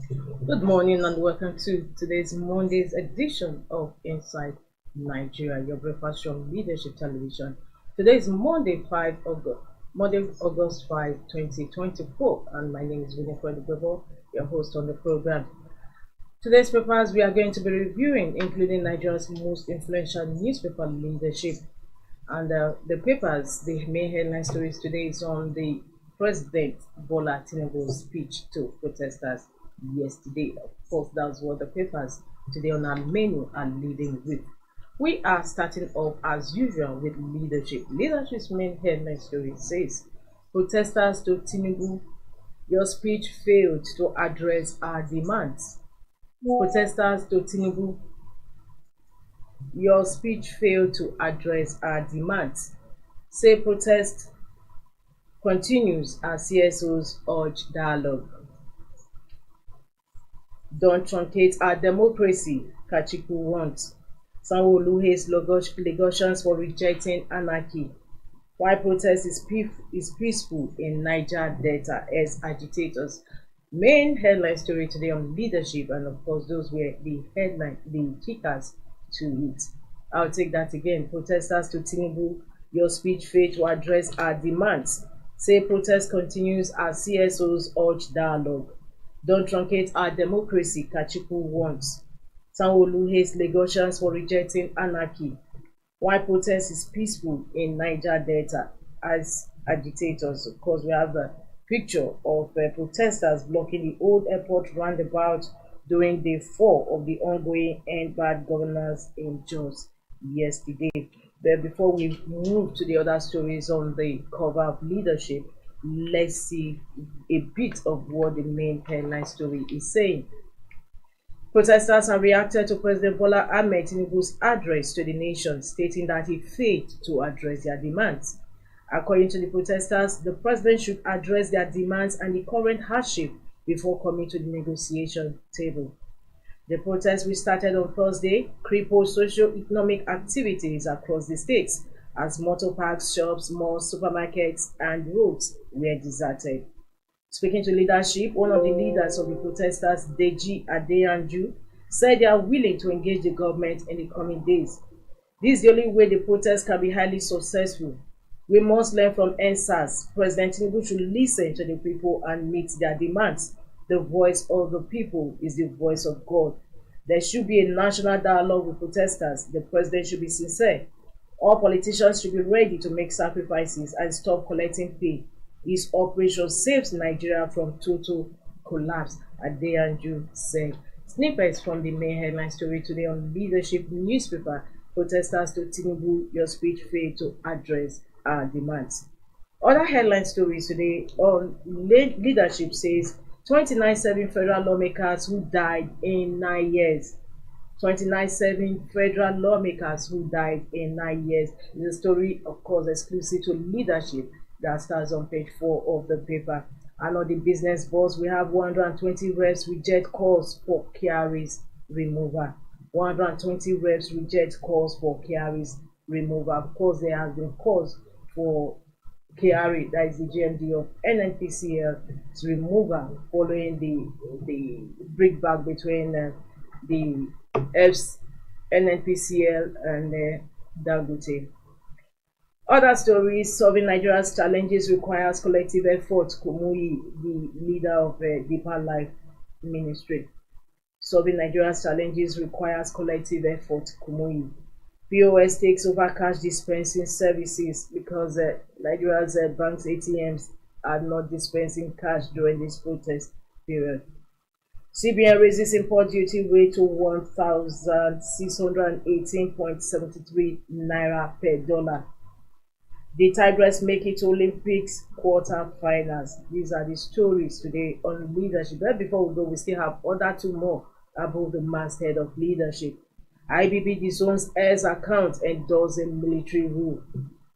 Good morning and welcome to today's Monday's edition of Inside Nigeria, your breakfast from Leadership Television. Today is Monday, August 5, 2024, and my name is Winifred Bebo, your host on the program. Today's papers we are going to be reviewing, including Nigeria's most influential newspaper leadership. And the papers, the main headline stories today is on the President Bola Tinubu's speech to protesters yesterday. Of course, that's what the papers today on our menu are leading with. We are starting off as usual with leadership. Leadership's main headline story says, protesters to Tinubu, your speech failed to address our demands. Protesters to Tinubu, your speech failed to address our demands. Say protest continues as CSOs urge dialogue. Don't truncate our democracy, Kachiku wants. Sanwo-Olu hates Lagosians for rejecting anarchy. Why protest is peaceful in Niger Delta as agitators. Main headline story today on leadership, and of course, those were the kickers to it. I'll take that again. Protesters to Tinubu, your speech failed to address our demands. Say protest continues as CSOs urge dialogue. Don't truncate our democracy, Kachiku wants. Sanwo-Olu hates Lagosians for rejecting anarchy. Why protest is peaceful in Niger Delta as agitators. Of course, we have a picture of protesters blocking the old airport roundabout during day 4 of the ongoing End Bad Governance in Jos yesterday. But before we move to the other stories on the cover of leadership, let's see a bit of what the main headline story is saying. Protesters have reacted to President Bola Ahmed Tinubu's address to the nation, stating that he failed to address their demands. According to the protesters, the president should address their demands and the current hardship before coming to the negotiation table. The protest, which started on Thursday, crippled socio-economic activities across the states as motor parks, shops, malls, supermarkets, and roads were deserted. Speaking to leadership, one of the leaders of the protesters, Deji Adeyanju, said they are willing to engage the government in the coming days. This is the only way the protest can be highly successful. We must learn from NSAS. President Tinubu should listen to the people and meet their demands. The voice of the people is the voice of God. There should be a national dialogue with protesters. The president should be sincere. All politicians should be ready to make sacrifices and stop collecting pay. His operation saves Nigeria from total collapse, Adeyanju said. Snippets from the main headline story today on Leadership newspaper. Protesters to Tinubu, your speech failed to address our demands. Other headline stories today on leadership says 29 federal lawmakers who died in 9 years. 29 federal lawmakers who died in 9 years. The story, of course, exclusive to leadership that starts on page 4 of the paper. And on the business boss, we have 120 reps reject calls for carries removal. 120 reps reject calls for carries removal. Of course, there has been calls for KRA, that is the GMD of NNPCL's removal following the breakback between the F's NNPCL and Dangote. Other stories: solving Nigeria's challenges requires collective effort. Kumuyi, the leader of Deeper Life Ministry. Solving Nigeria's challenges requires collective effort. Kumuyi. POS takes over cash dispensing services because Nigeria's banks ATMs are not dispensing cash during this protest period. CBN raises import duty rate to 1,618.73 naira per dollar. The Tigress make it to Olympics quarter-finals. These are the stories today on leadership. But before we go, we still have other two more above the masthead of leadership. IBB disowns heirs account endorsing military rule.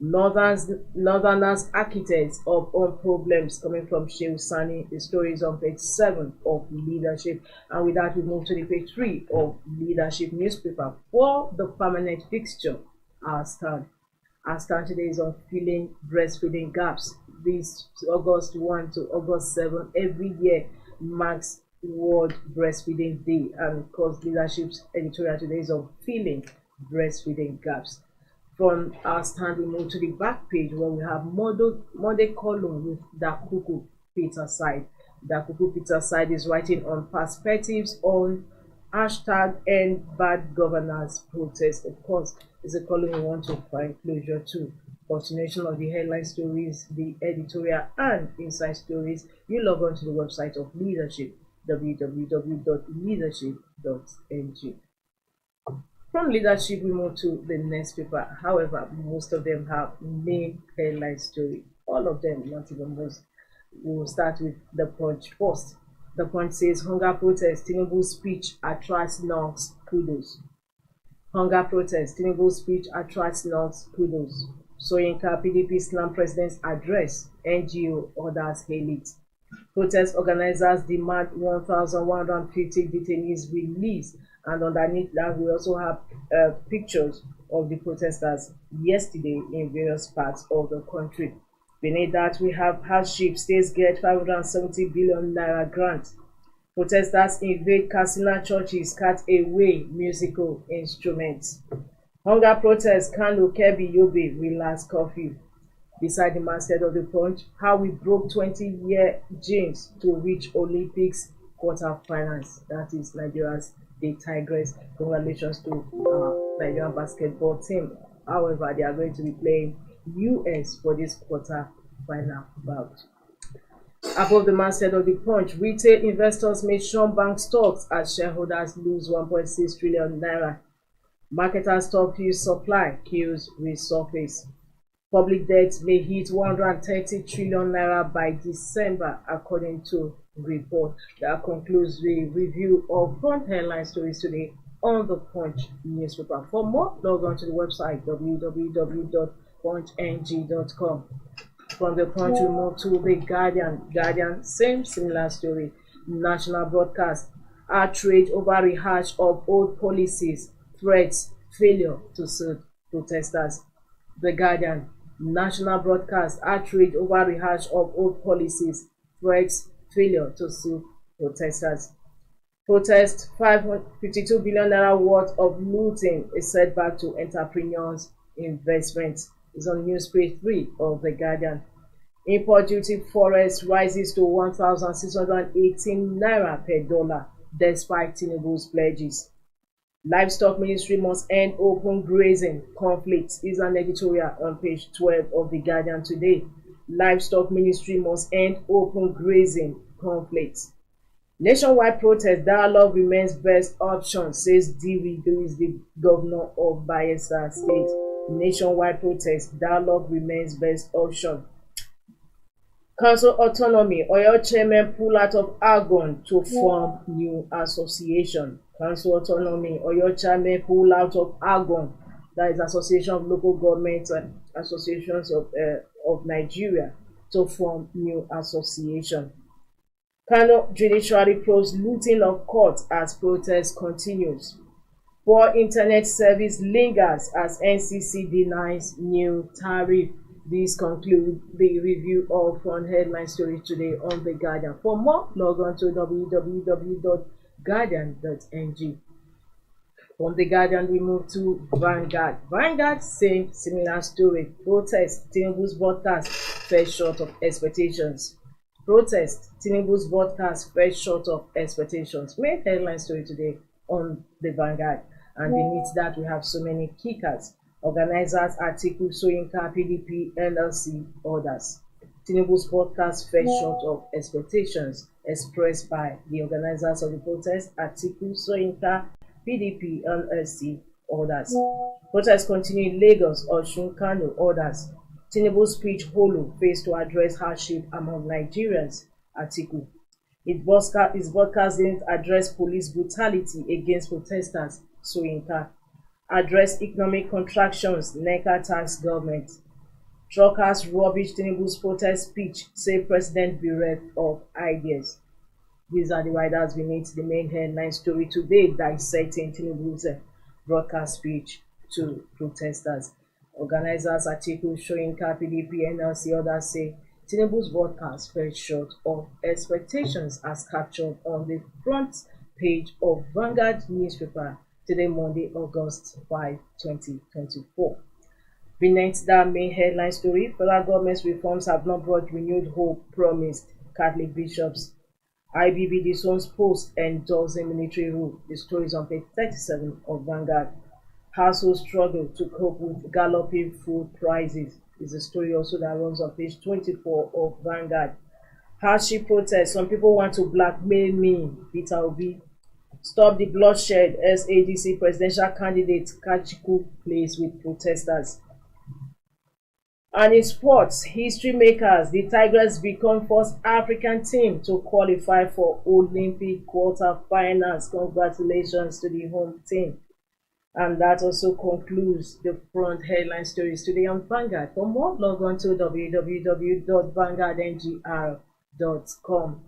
Northerners architects of all problems, coming from Shehu Sani. The story is on page 7 of leadership. And with that, we move to the page 3 of leadership newspaper. For the permanent fixture, our stand. Our stand today is on filling breastfeeding gaps. This August 1 to August 7 every year marks World Breastfeeding Day, and of course, leadership's editorial today is on filling breastfeeding gaps. From our stand, we move to the back page where we have Monday column with Dakuku Peter Side. Dakuku Peter Side is writing on perspectives on hashtag end bad governance protest. Of course, it's a column we want to find closure to. Continuation of the headline stories, the editorial, and inside stories. You log on to the website of Leadership, www.leadership.ng. From Leadership, we move to the next paper. However, most of them have main headline story. All of them, not even most. We'll start with the Punch first. The Punch says hunger protest, TINUBU speech attracts knocks, kudos. Hunger protest, TINUBU speech attracts knocks, kudos. Soyinka PDP slam president's address, NGO orders hail it. Protest organizers demand 1,150 detainees released, and underneath that we also have pictures of the protesters yesterday in various parts of the country. Beneath that we have hardship, states get 570 billion naira grant. Protesters invade Katsina churches, cut away musical instruments. Hunger protest, Kano, Kebbi, Yobe, relax curfew. Beside the masthead of the Punch, how we broke 20-year dreams to reach Olympics quarterfinals. That is Nigeria's the Tigress. Congratulations to our Nigerian basketball team. However, they are going to be playing US for this quarter-final bout. Above the masthead of the Punch, retail investors may shun bank stocks as shareholders lose 1.6 trillion naira. Marketers stop fuel supply, queues resurface. Public debt may hit 130 trillion naira by December, according to report. That concludes the review of front headline stories today on the Punch newspaper. For more, log on to the website www.punchng.com. From the Punch, we move to the Guardian. Guardian, same similar story. National broadcast, outrage over rehash of old policies, threats, failure to soothe protesters. The Guardian, national broadcast, outrage over rehash of old policies, threats, failure to soothe protesters. Protest, 552 billion naira worth of looting, a setback to entrepreneurs' investments. Is on news page 3 of The Guardian. Import duty forest rises to 1,618 naira per dollar despite TINUBU's pledges. Livestock Ministry must end open grazing conflict is an editorial on page 12 of The Guardian today. Livestock Ministry must end open grazing conflict. Nationwide protest, dialogue remains best option, says Diri, who is the governor of Bayelsa State. Nationwide protest, dialogue remains best option. Council autonomy, Oyo chairman pull out of Argon to form new association. Council autonomy, Oyo chairman pull out of Argon, that is Association of Local Government Associations of Nigeria, to form new association. Kano judiciary probes looting of courts as protest continues. Poor internet service lingers as NCC denies new tariff. This concludes the review of front headline stories today on The Guardian. For more, log on to www.guardian.ng. From The Guardian, we move to Vanguard. Vanguard, same similar story. Protest, TINUBU's broadcast fell short of expectations. Protest, TINUBU's broadcast fell short of expectations. Main headline story today on the Vanguard. And beneath that, we have so many kickers. Organizers, article, Soyinka, PDP, NLC, others. TINUBU's broadcast fell short of expectations expressed by the organizers of the protest, article, Soyinka, PDP, NLC, others. Protests continue in Lagos, Osun, Kano, others. TINUBU's speech hollow, face to address hardship among Nigerians, article. His broadcast didn't address police brutality against protesters, Soyinka. Address economic contractions, NECA tax government. Truckers rubbish TINUBU's protest speech, say President bereft of ideas. These are the riders beneath the main headline story today, dissecting TINUBU's broadcast speech to protesters. Organizers, article, Soyinka, PDP, NLC, others say Tinubu's broadcast fell short of expectations as captured on the front page of Vanguard newspaper today, Monday, August 5, 2024. Beneath that main headline story, federal government's reforms have not brought renewed hope promised Catholic bishops. IBB disowns post endorsing military rule. The story is on page 37 of Vanguard. Households struggle to cope with galloping food prices is a story also that runs on page 24 of Vanguard. Hardship protest. Some people want to blackmail me. Peter Obi. Stop the bloodshed. SADC presidential candidate Kachiku plays with protesters. And in sports, history makers, the Tigers become first African team to qualify for Olympic quarter-finals. Congratulations to the home team. And that also concludes the front headline stories today on Vanguard. For more, log on to www.vanguardngr.com.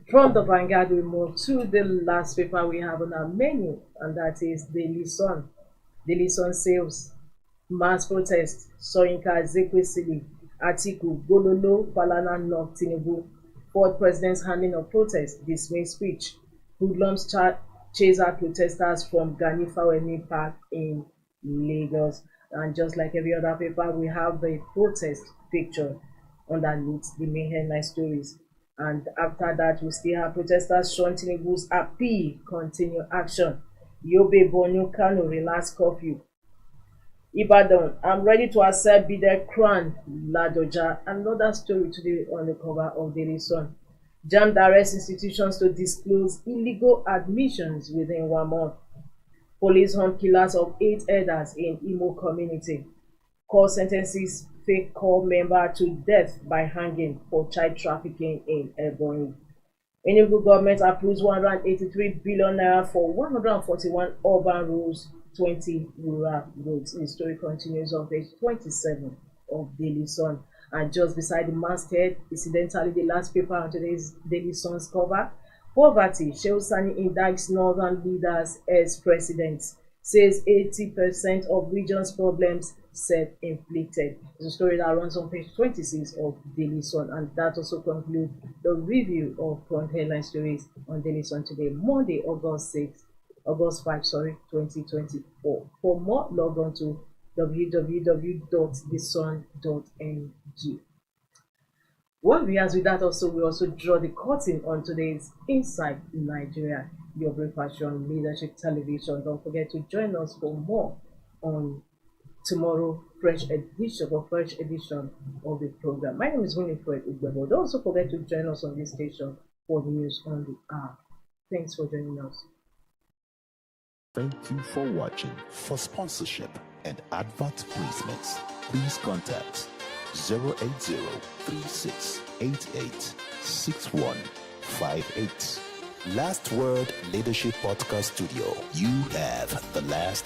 From the Vanguard, we move to the last paper we have on our menu, and that is Daily Sun. Daily Sun says, mass protest, Soyinka Ezekwesili, Atiku, Gololo, Falana knock Tinubu. Fourth president's handling of protest, dismay speech. Hoodlums chase out protesters from Gani Fawemi Park in Lagos. And just like every other paper, we have the protest picture underneath the main headline stories. And after that, we still have protesters shun Tinubu's appeal, continue action. Yobe Borno Kano relax curfew. Ibadan, I'm ready to accept Bide Crown, Ladoja. Another story today on the cover of Daily Sun. JAMB directs institutions to disclose illegal admissions within 1 month. Police hunt killers of 8 elders in Imo community. Court sentences fake corps member to death by hanging for child trafficking in Ebonyi. Enugu government approves 183 billion naira for 141 urban roads, 20 rural roads. The story continues on page 27 of Daily Sun. And just beside the masthead, incidentally, the last paper on today's Daily Sun's cover, poverty. Shehu Sani indicts northern leaders as presidents. Says 80% of region's problems self-inflicted. It's a story that runs on page 26 of Daily Sun, and that also concludes the review of front headline stories on Daily Sun today, Monday, August 5, 2024. For more, log on to www.thesun.ng. Well, viewers, with that also, we also draw the curtain on today's Inside Nigeria, your breakfast on Leadership Television. Don't forget to join us for more on tomorrow, fresh edition of the program. My name is Winifred Ugbebo. Don't also forget to join us on this station for the news on the hour. Thanks for joining us. Thank you for watching. For sponsorship and advert placements, please contact 080-3688-6158. Last Word Leadership Podcast Studio. You have the last